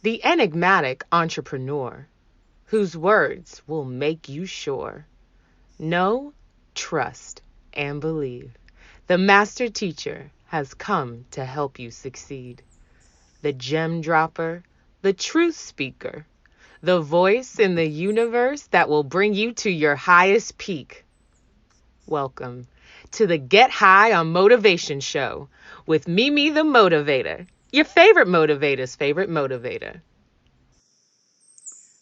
the enigmatic entrepreneur whose words will make you sure. Know, trust, and believe. The master teacher has come to help you succeed. The gem dropper, the truth speaker, the voice in the universe that will bring you to your highest peak. Welcome to the Get High on Motivation Show with Mimi the Motivator, your favorite motivator's favorite motivator.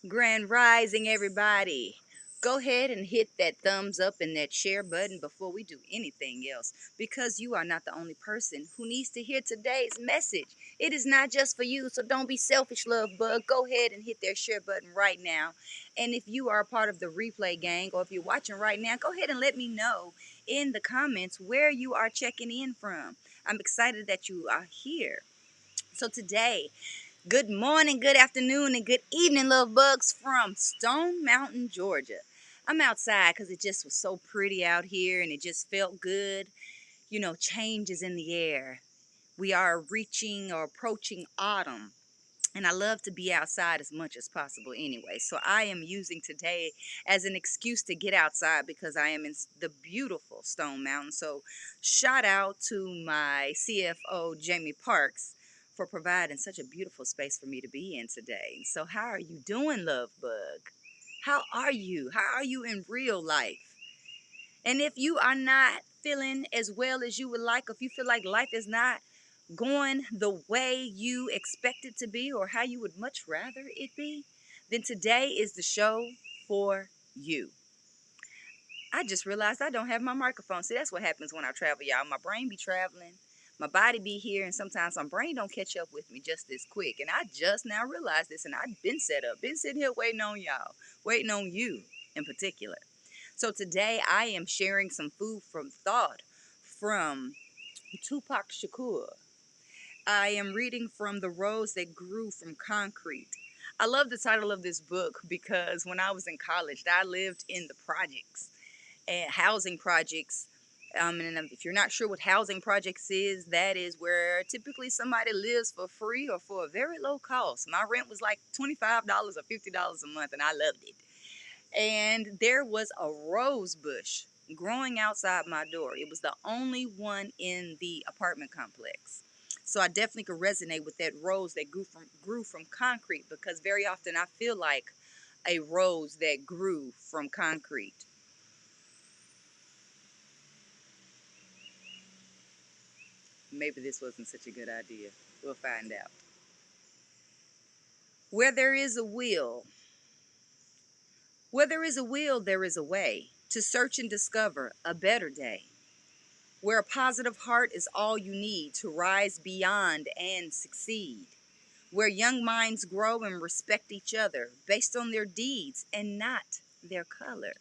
Grand Rising, everybody. Go ahead and hit that thumbs up and that share button before we do anything else because you are not the only person who needs to hear today's message. It is not just for you, so don't be selfish, love bug. Go ahead and hit that share button right now. And if you are a part of the replay gang or if you're watching right now, go ahead and let me know in the comments where you are checking in from. I'm excited that you are here. So today, good morning, good afternoon, and good evening, love bugs from Stone Mountain, Georgia. I'm outside because it just was so pretty out here and it just felt good. You know, change is in the air. We are reaching or approaching autumn. And I love to be outside as much as possible anyway. So I am using today as an excuse to get outside because I am in the beautiful Stone Mountain. So shout out to my CFO, Jamie Parks, for providing such a beautiful space for me to be in today. So how are you doing, love bug? How are you? How are you in real life? And if you are not feeling as well as you would like, if you feel like life is not going the way you expect it to be or how you would much rather it be, then today is the show for you. I just realized I don't have my microphone. See, that's what happens when I travel, y'all. My brain be traveling, my body be here, and sometimes my brain don't catch up with me just this quick. And I just now realized this, and I've been set up, been sitting here waiting on y'all, waiting on you in particular. So today I am sharing some food from thought from Tupac Shakur. I am reading from The Rose That Grew from Concrete. I love the title of this book because when I was in college, I lived in the projects and housing projects. And if you're not sure what housing projects is, that is where typically somebody lives for free or for a very low cost. My rent was like $25 or $50 a month, and I loved it. And there was a rose bush growing outside my door. It was the only one in the apartment complex. So I definitely could resonate with that rose that grew from concrete because very often I feel like a rose that grew from concrete. Maybe this wasn't such a good idea. We'll find out. Where there is a will, where there is a will, there is a way to search and discover a better day. Where a positive heart is all you need to rise beyond and succeed. Where young minds grow and respect each other based on their deeds and not their color.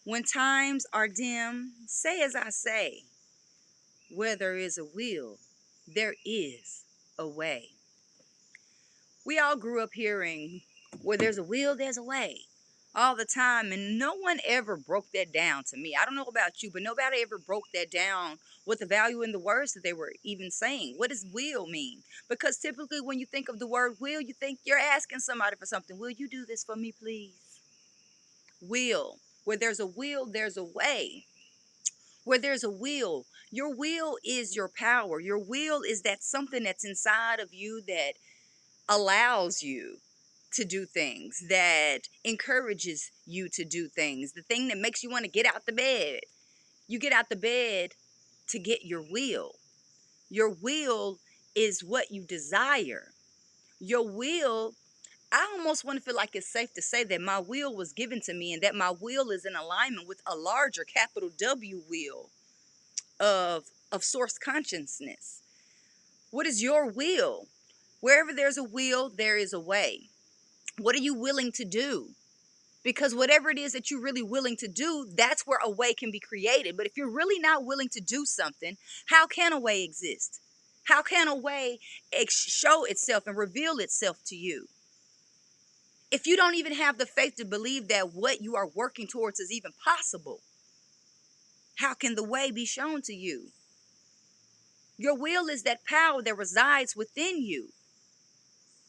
When times are dim, say as I say, where there is a will, there is a way. We all grew up hearing, where there's a will, there's a way, all the time. And no one ever broke that down to me. I don't know about you, but nobody ever broke that down with the value in the words that they were even saying. What does will mean? Because typically when you think of the word will, you think you're asking somebody for something. Will you do this for me, please? Will. Where there's a will, there's a way. Where there's a will, your will is your power. Your will is that something that's inside of you that allows you to do things, that encourages you to do things, the thing that makes you want to get out the bed. You get out the bed to get your will. Your will is what you desire. Your will, I almost want to feel like it's safe to say that my will was given to me and that my will is in alignment with a larger capital W will of source consciousness. What is your will? Wherever there's a will, there is a way. What are you willing to do? Because whatever it is that you're really willing to do, that's where a way can be created. But if you're really not willing to do something, how can a way exist? How can a way show itself and reveal itself to you? If you don't even have the faith to believe that what you are working towards is even possible, how can the way be shown to you? Your will is that power that resides within you.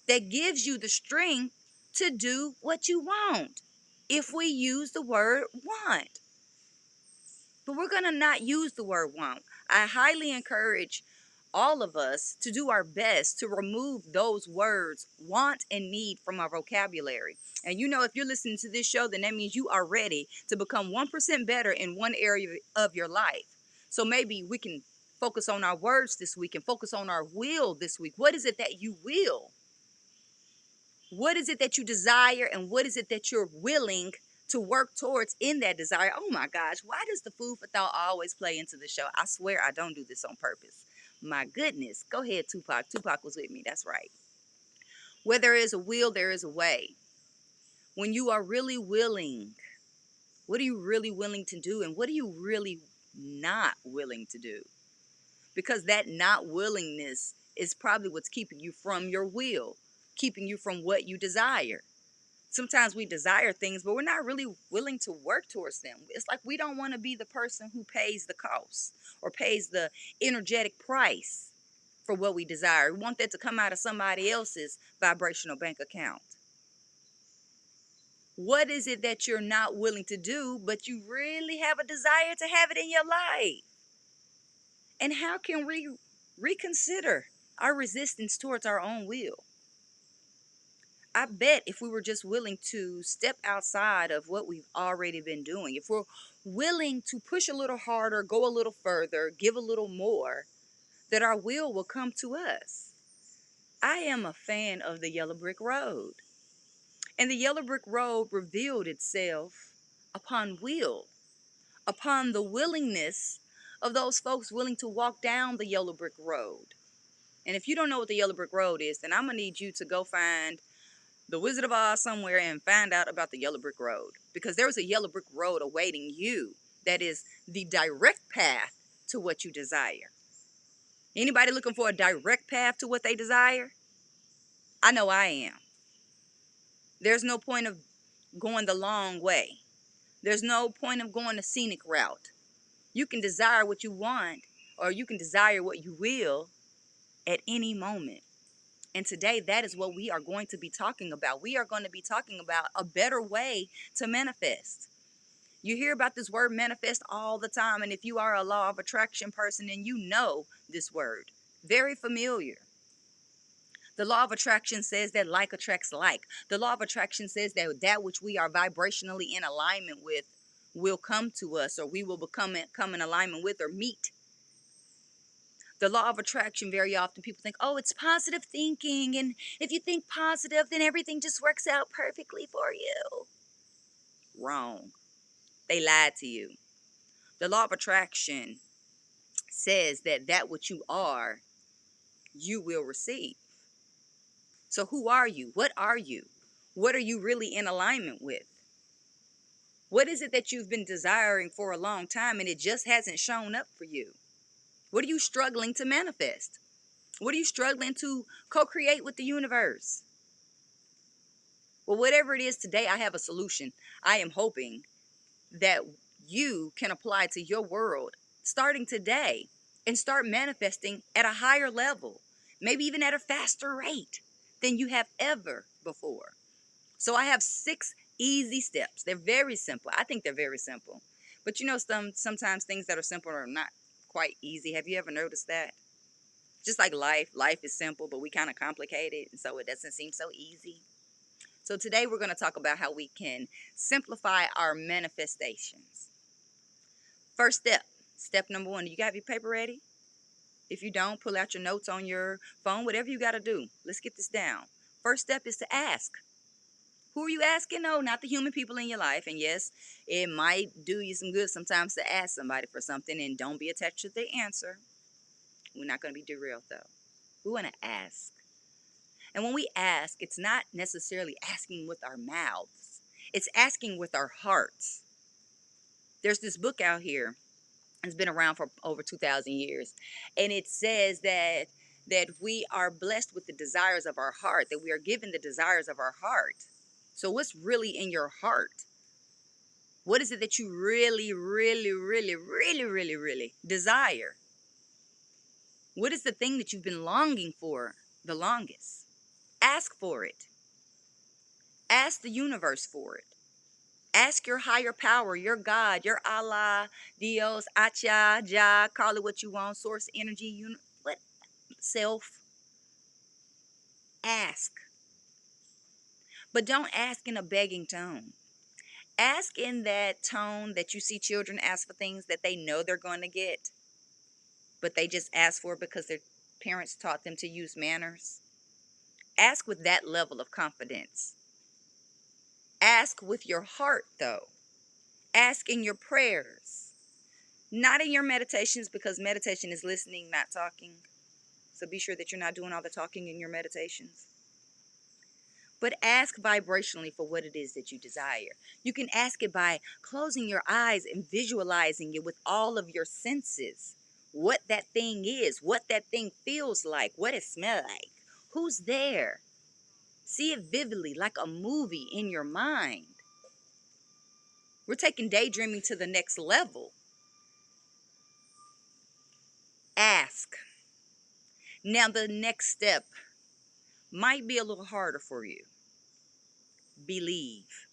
that gives you the strength to do what you want. If we use the word want, but we're going to not use the word want. I highly encourage all of us to do our best to remove those words want and need from our vocabulary. And you know, if you're listening to this show, then that means you are ready to become 1% better in one area of your life. So maybe we can focus on our words this week and focus on our will this week. What is it that you will? What is it that you desire, and what is it that you're willing to work towards in that desire? Oh my gosh, why does the food for thought always play into the show? I swear I don't do this on purpose. My goodness. Go ahead, Tupac. Tupac was with me. That's right. Where there is a will, there is a way. When you are really willing, what are you really willing to do? And what are you really not willing to do? Because that not willingness is probably what's keeping you from your will, keeping you from what you desire. Sometimes we desire things, but we're not really willing to work towards them. It's like we don't want to be the person who pays the cost or pays the energetic price for what we desire. We want that to come out of somebody else's vibrational bank account. What is it that you're not willing to do, but you really have a desire to have it in your life? And how can we reconsider our resistance towards our own will? I bet if we were just willing to step outside of what we've already been doing, if we're willing to push a little harder, go a little further, give a little more, that our will come to us. I am a fan of the Yellow Brick Road. And the Yellow Brick Road revealed itself upon will, upon the willingness of those folks willing to walk down the Yellow Brick Road. And if you don't know what the Yellow Brick Road is, then I'm going to need you to go find The Wizard of Oz somewhere and find out about the Yellow Brick Road. Because there's a Yellow Brick Road awaiting you that is the direct path to what you desire. Anybody looking for a direct path to what they desire? I know I am. There's no point of going the long way. There's no point of going the scenic route. You can desire what you want, or you can desire what you will at any moment. And today, that is what we are going to be talking about. We are going to be talking about a better way to manifest. You hear about this word manifest all the time. And if you are a law of attraction person, then you know this word. Very familiar. The law of attraction says that like attracts like. The law of attraction says that that which we are vibrationally in alignment with will come to us, or we will come in alignment with or meet. The law of attraction, very often people think, oh, it's positive thinking. And if you think positive, then everything just works out perfectly for you. Wrong. They lied to you. The law of attraction says that that which you are, you will receive. So who are you? What are you? What are you really in alignment with? What is it that you've been desiring for a long time and it just hasn't shown up for you? What are you struggling to manifest? What are you struggling to co-create with the universe? Well, whatever it is today, I have a solution. I am hoping that you can apply to your world starting today and start manifesting at a higher level, maybe even at a faster rate than you have ever before. So I have 6 easy steps. They're very simple. I think they're very simple. But you know, sometimes things that are simple are not quite easy. Have you ever noticed that? Just like life is simple, but we kind of complicate it, and so it doesn't seem so easy. So today we're going to talk about how we can simplify our manifestations. First step number 1, you got your paper ready? If you don't, pull out your notes on your phone, whatever you got to do. Let's get this down. First step is to ask. Who are you asking? No, not the human people in your life. And yes, it might do you some good sometimes to ask somebody for something, and don't be attached to the answer. We're not going to be derailed though. We want to ask. And when we ask, it's not necessarily asking with our mouths. It's asking with our hearts. There's this book out here. It's been around for over 2,000 years. And it says that we are blessed with the desires of our heart, that we are given the desires of our heart. So what's really in your heart? What is it that you really, really, really, really, really, really desire? What is the thing that you've been longing for the longest? Ask for it. Ask the universe for it. Ask your higher power, your God, your Allah, Dios, Acha, Jah, call it what you want, source energy, what self. Ask. But don't ask in a begging tone. Ask in that tone that you see children ask for things that they know they're going to get, but they just ask for it because their parents taught them to use manners. Ask with that level of confidence. Ask with your heart, though. Ask in your prayers, not in your meditations, because meditation is listening, not talking. So be sure that you're not doing all the talking in your meditations. But ask vibrationally for what it is that you desire. You can ask it by closing your eyes and visualizing it with all of your senses. What that thing is, what that thing feels like, what it smells like, who's there. See it vividly like a movie in your mind. We're taking daydreaming to the next level. Ask. Now the next step might be a little harder for you. Believe.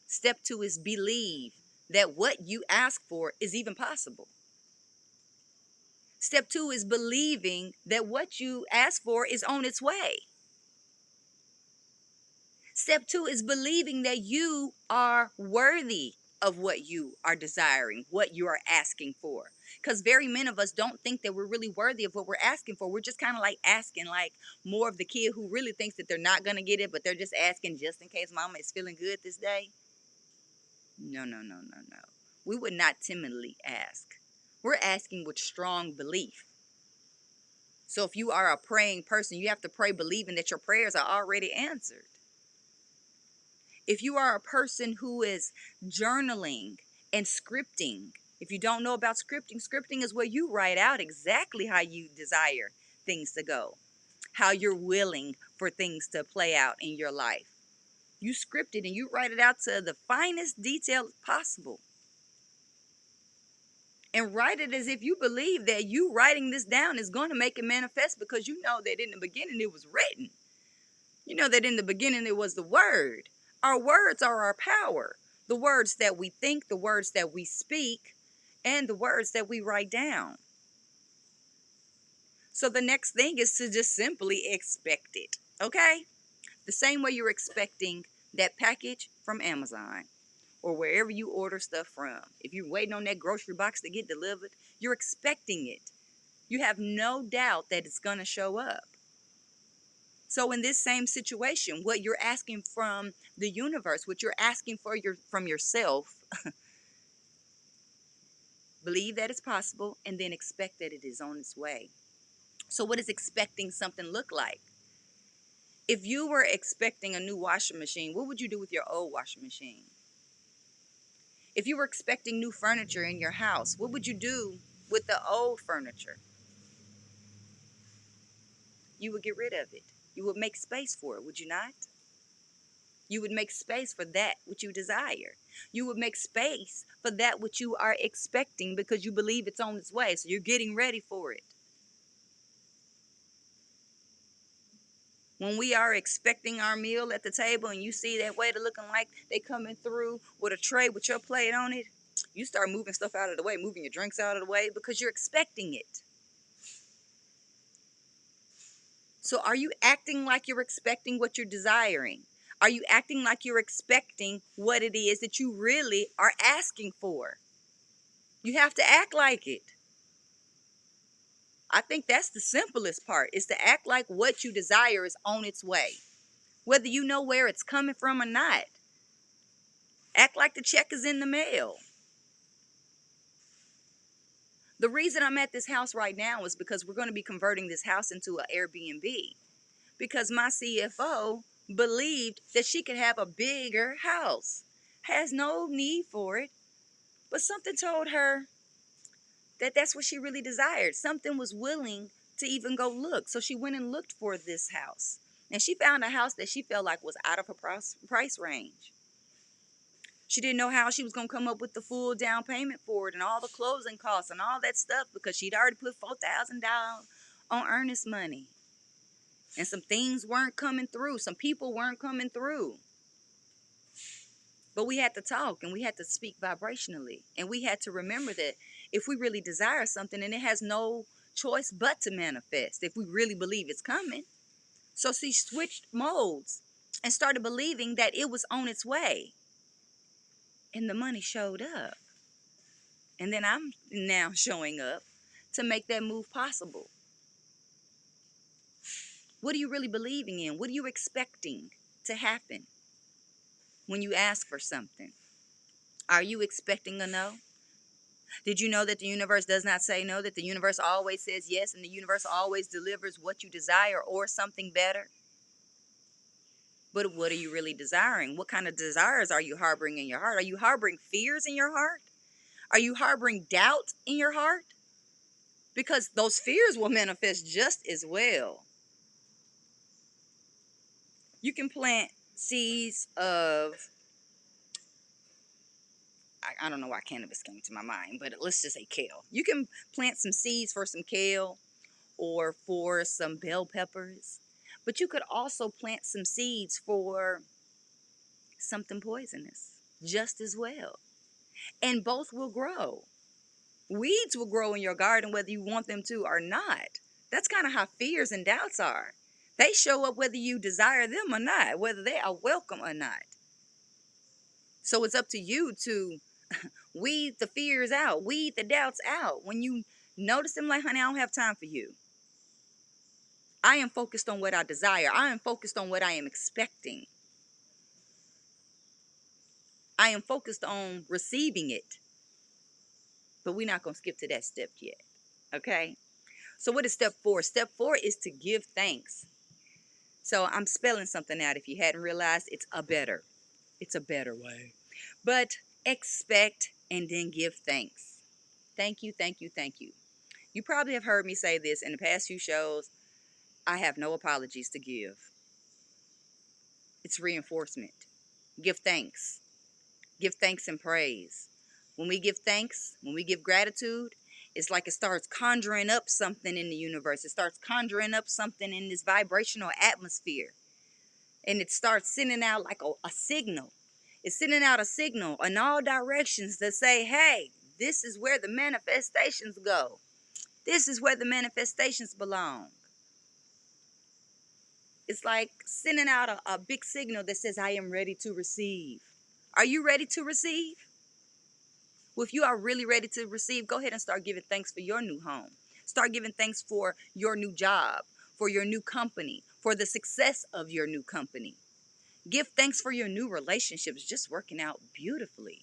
Step 2 is believe that what you ask for is even possible. Step 2 is believing that what you ask for is on its way. Step 2 is believing that you are worthy of what you are desiring, what you are asking for. Because very many of us don't think that we're really worthy of what we're asking for. We're just kind of like asking, like more of the kid who really thinks that they're not going to get it, but they're just asking just in case mama is feeling good this day. No, no, no, no, no. We would not timidly ask. We're asking with strong belief. So if you are a praying person, you have to pray believing that your prayers are already answered. If you are a person who is journaling and scripting, if you don't know about scripting, scripting is where you write out exactly how you desire things to go, how you're willing for things to play out in your life. You script it and you write it out to the finest detail possible. And write it as if you believe that you writing this down is going to make it manifest, because you know that in the beginning it was written. You know that in the beginning it was the word. Our words are our power. The words that we think, the words that we speak, and the words that we write down. So the next thing is to just simply expect it, okay? The same way you're expecting that package from Amazon or wherever you order stuff from. If you're waiting on that grocery box to get delivered, you're expecting it. You have no doubt that it's going to show up. So in this same situation, what you're asking from the universe, what you're asking for from yourself, believe that it's possible and then expect that it is on its way. So what does expecting something look like? If you were expecting a new washing machine, what would you do with your old washing machine? If you were expecting new furniture in your house, what would you do with the old furniture? You would get rid of it. You would make space for it, would you not? You would make space for that which you desire. You would make space for that which you are expecting because you believe it's on its way. So you're getting ready for it. When we are expecting our meal at the table and you see that waiter looking like they coming through with a tray with your plate on it, you start moving stuff out of the way, moving your drinks out of the way because you're expecting it. So are you acting like you're expecting what you're desiring? Are you acting like you're expecting what it is that you really are asking for? You have to act like it. I think that's the simplest part, is to act like what you desire is on its way, whether you know where it's coming from or not. Act like the check is in the mail. The reason I'm at this house right now is because we're going to be converting this house into an Airbnb, because my CFO believed that she could have a bigger house, has no need for it, but something told her that that's what she really desired. Something was willing to even go look. So she went and looked for this house. And she found a house that she felt like was out of her price range. She didn't know how she was going to come up with the full down payment for it and all the closing costs and all that stuff, because she'd already put $4,000 on earnest money. And some things weren't coming through. Some people weren't coming through. But we had to talk and we had to speak vibrationally. And we had to remember that if we really desire something, and it has no choice but to manifest if we really believe it's coming. So she switched modes and started believing that it was on its way. And the money showed up. And then I'm now showing up to make that move possible. What are you really believing in? What are you expecting to happen when you ask for something? Are you expecting a no? Did you know that the universe does not say no, that the universe always says yes, and the universe always delivers what you desire or something better? But what are you really desiring? What kind of desires are you harboring in your heart? Are you harboring fears in your heart? Are you harboring doubt in your heart? Because those fears will manifest just as well. You can plant seeds of, I don't know why cannabis came to my mind, but let's just say kale. You can plant some seeds for some kale or for some bell peppers, but you could also plant some seeds for something poisonous just as well. And both will grow. Weeds will grow in your garden whether you want them to or not. That's kind of how fears and doubts are. They show up whether you desire them or not, whether they are welcome or not. So it's up to you to weed the fears out, weed the doubts out. When you notice them, like, honey, I don't have time for you. I am focused on what I desire. I am focused on what I am expecting. I am focused on receiving it. But we're not going to skip to that step yet. Okay? So what is step 4? Step 4 is to give thanks. So I'm spelling something out. If you hadn't realized, it's a better. It's a better way. But expect and then give thanks. Thank you, thank you, thank you. You probably have heard me say this in the past few shows. I have no apologies to give. It's reinforcement. Give thanks. Give thanks and praise. When we give thanks, when we give gratitude, it's like it starts conjuring up something in the universe. It starts conjuring up something in this vibrational atmosphere. And it starts sending out like a signal. It's sending out a signal in all directions to say, hey, this is where the manifestations go. This is where the manifestations belong. It's like sending out a big signal that says, I am ready to receive. Are you ready to receive? Well, if you are really ready to receive, go ahead and start giving thanks for your new home. Start giving thanks for your new job, for your new company, for the success of your new company. Give thanks for your new relationships just working out beautifully.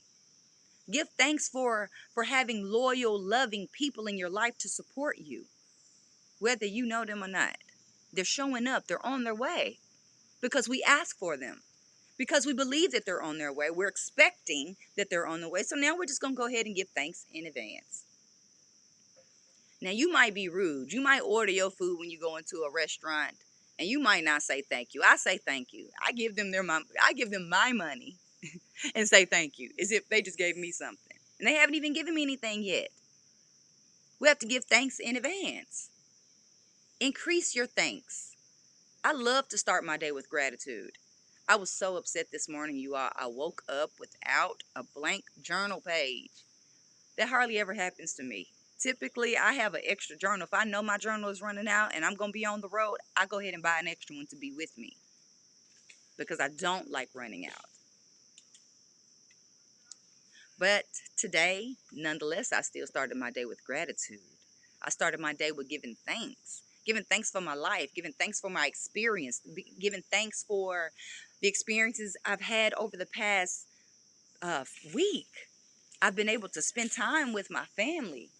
Give thanks for having loyal, loving people in your life to support you, whether you know them or not. They're showing up. They're on their way because we ask for them, because we believe that they're on their way. We're expecting that they're on the way. So now we're just going to go ahead and give thanks in advance. Now, you might be rude. You might order your food when you go into a restaurant, and you might not say thank you. I say thank you. I give them my money and say thank you, as if they just gave me something. And they haven't even given me anything yet. We have to give thanks in advance. Increase your thanks. I love to start my day with gratitude. I was so upset this morning, you all. I woke up without a blank journal page. That hardly ever happens to me. Typically, I have an extra journal. If I know my journal is running out and I'm going to be on the road, I go ahead and buy an extra one to be with me because I don't like running out. But today, nonetheless, I still started my day with gratitude. I started my day with giving thanks for my life, giving thanks for my experience, giving thanks for the experiences I've had over the past week. I've been able to spend time with my family,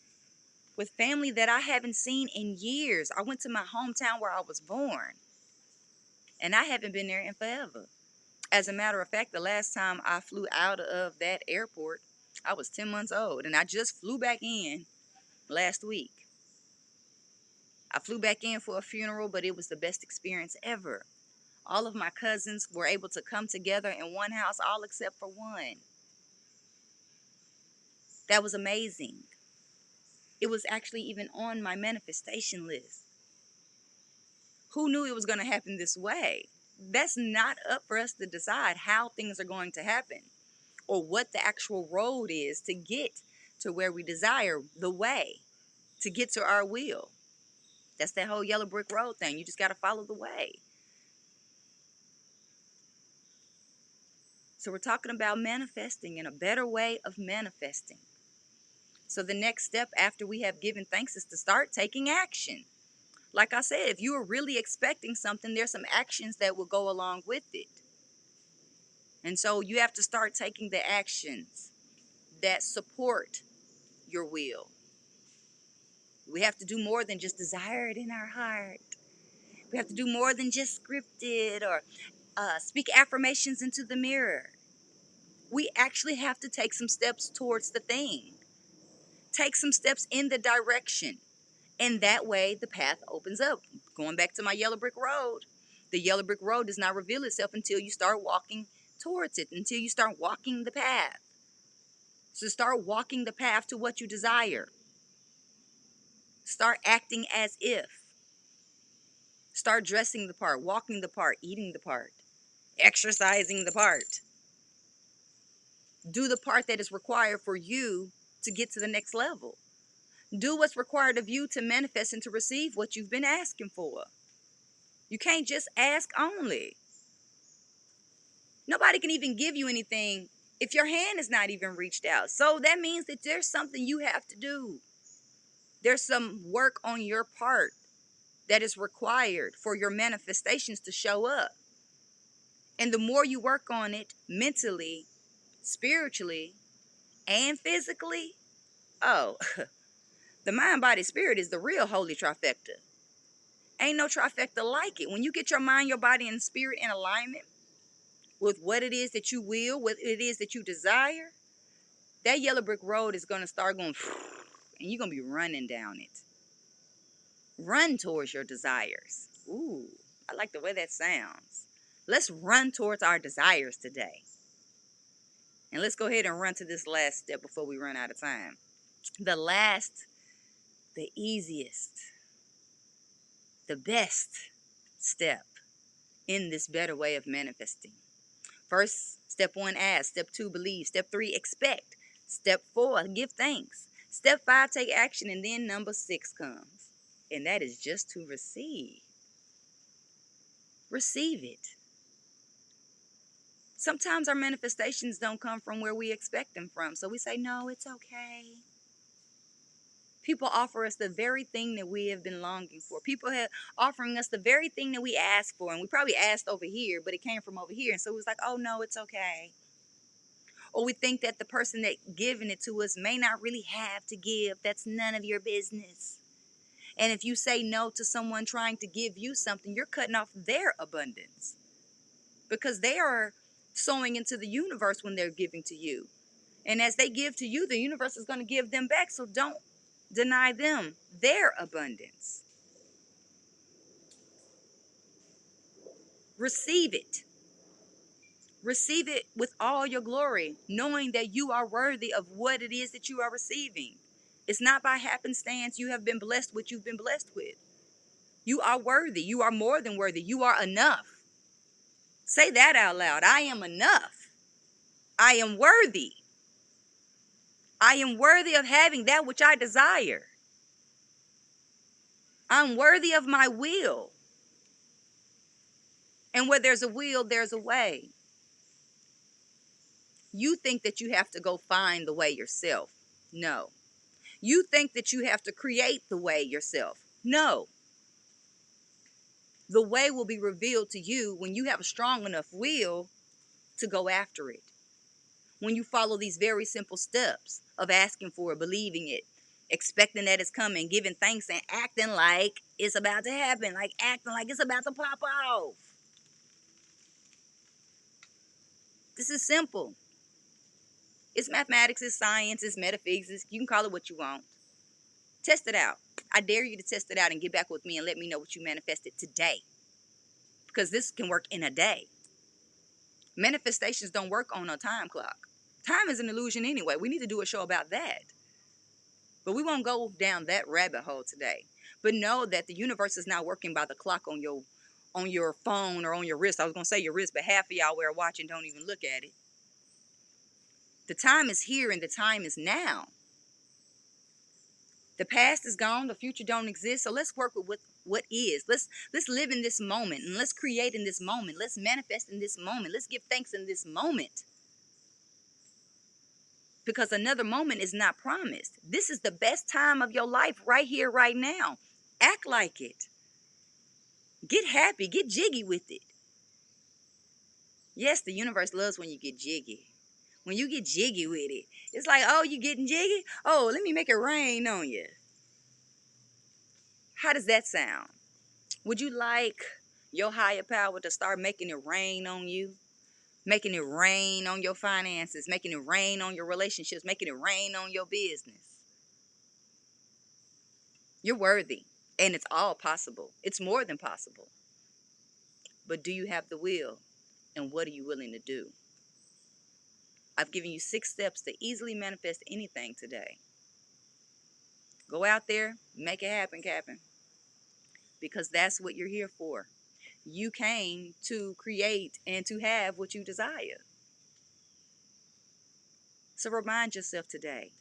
with family that I haven't seen in years. I went to my hometown where I was born, and I haven't been there in forever. As a matter of fact, the last time I flew out of that airport, I was 10 months old, and I just flew back in last week. I flew back in for a funeral, but it was the best experience ever. All of my cousins were able to come together in one house, all except for one. That was amazing. It was actually even on my manifestation list. Who knew it was going to happen this way? That's not up for us to decide how things are going to happen or what the actual road is to get to where we desire, the way to get to our will. That's that whole yellow brick road thing. You just got to follow the way. So we're talking about manifesting and a better way of manifesting. So the next step after we have given thanks is to start taking action. Like I said, if you are really expecting something, there's some actions that will go along with it. And so you have to start taking the actions that support your will. We have to do more than just desire it in our heart. We have to do more than just script it or speak affirmations into the mirror. We actually have to take some steps towards the thing. Take some steps in the direction. And that way the path opens up. Going back to my yellow brick road. The yellow brick road does not reveal itself until you start walking towards it, until you start walking the path. So start walking the path to what you desire. Start acting as if. Start dressing the part, walking the part, eating the part, exercising the part. Do the part that is required for you to get to the next level. Do what's required of you to manifest and to receive what you've been asking for. You can't just ask only. Nobody can even give you anything if your hand is not even reached out. So that means that there's something you have to do. There's some work on your part that is required for your manifestations to show up. And the more you work on it mentally, spiritually, and physically, oh, the mind, body, spirit is the real holy trifecta. Ain't no trifecta like it. When you get your mind, your body, and spirit in alignment with what it is that you will, what it is that you desire, that yellow brick road is going to start going, and you're going to be running down it. Run towards your desires. Ooh, I like the way that sounds. Let's run towards our desires today. And let's go ahead and run to this last step before we run out of time. The last, the easiest, the best step in this better way of manifesting. First, step 1, ask. Step 2, believe. Step 3, expect. Step 4, give thanks. Step 5, take action. And then number 6 comes. And that is just to receive. Receive it. Sometimes our manifestations don't come from where we expect them from. So we say, no, it's okay. People offer us the very thing that we have been longing for. People have offering us the very thing that we asked for. And we probably asked over here, but it came from over here. And so it was like, oh, no, it's okay. Or we think that the person that giving it to us may not really have to give. That's none of your business. And if you say no to someone trying to give you something, you're cutting off their abundance. Because they are sowing into the universe when they're giving to you. And as they give to you, the universe is going to give them back. So don't deny them their abundance. Receive it. Receive it with all your glory, knowing that you are worthy of what it is that you are receiving. It's not by happenstance you have been blessed with what you've been blessed with. You are worthy. You are more than worthy. You are enough. Say that out loud. I am enough. I am worthy. I am worthy of having that which I desire. I'm worthy of my will. And where there's a will, there's a way. You think that you have to go find the way yourself. No. You think that you have to create the way yourself. No. The way will be revealed to you when you have a strong enough will to go after it. When you follow these very simple steps of asking for it, believing it, expecting that it's coming, giving thanks, and acting like it's about to happen, like acting like it's about to pop off. This is simple. It's mathematics, it's science, it's metaphysics. You can call it what you want. Test it out. I dare you to test it out and get back with me and let me know what you manifested today. Because this can work in a day. Manifestations don't work on a time clock. Time is an illusion anyway. We need to do a show about that. But we won't go down that rabbit hole today. But know that the universe is not working by the clock on your phone or on your wrist. I was gonna say your wrist, but half of y'all wear a watch and don't even look at it. The time is here and the time is now. The past is gone, the future don't exist. So let's work with what is. Let's live in this moment and let's create in this moment. Let's manifest in this moment. Let's give thanks in this moment. Because another moment is not promised. This is the best time of your life right here, right now. Act like it. Get happy, get jiggy with it. Yes, the universe loves when you get jiggy. When you get jiggy with it, it's like, oh, you getting jiggy? Oh, let me make it rain on you. How does that sound? Would you like your higher power to start making it rain on you? Making it rain on your finances, making it rain on your relationships, making it rain on your business. You're worthy, and it's all possible. It's more than possible. But do you have the will, and what are you willing to do? I've given you 6 steps to easily manifest anything today. Go out there, make it happen, Captain, because that's what you're here for. You came to create and to have what you desire. So remind yourself today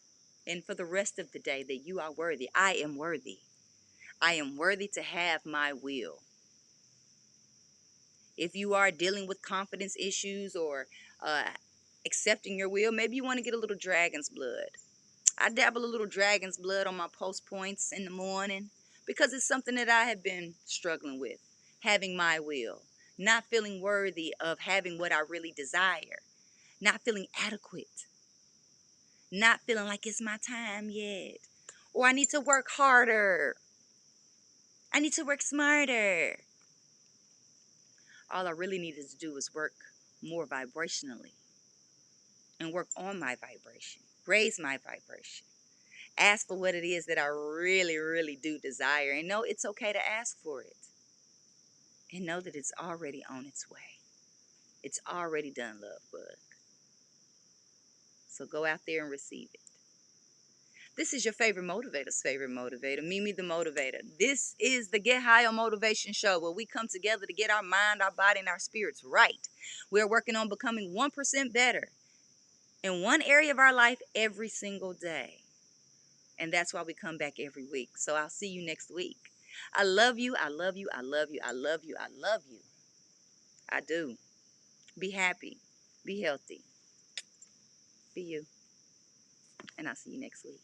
and for the rest of the day that you are worthy. I am worthy. I am worthy to have my will. If you are dealing with confidence issues or accepting your will, maybe you want to get a little dragon's blood. I dabble a little dragon's blood on my post points in the morning because it's something that I have been struggling with. Having my will, not feeling worthy of having what I really desire, not feeling adequate, not feeling like it's my time yet, or I need to work harder. I need to work smarter. All I really needed to do was work more vibrationally and work on my vibration, raise my vibration. Ask for what it is that I really, really do desire. And know it's okay to ask for it. And know that it's already on its way. It's already done, love bug. So go out there and receive it. This is your favorite motivator's favorite motivator, Mimi the Motivator. This is the Get Higher Motivation Show where we come together to get our mind, our body, and our spirits right. We're working on becoming 1% better in one area of our life every single day. And that's why we come back every week. So I'll see you next week. I love you. I love you. I love you. I love you. I love you. I do. Be happy. Be healthy. Be you. And I'll see you next week.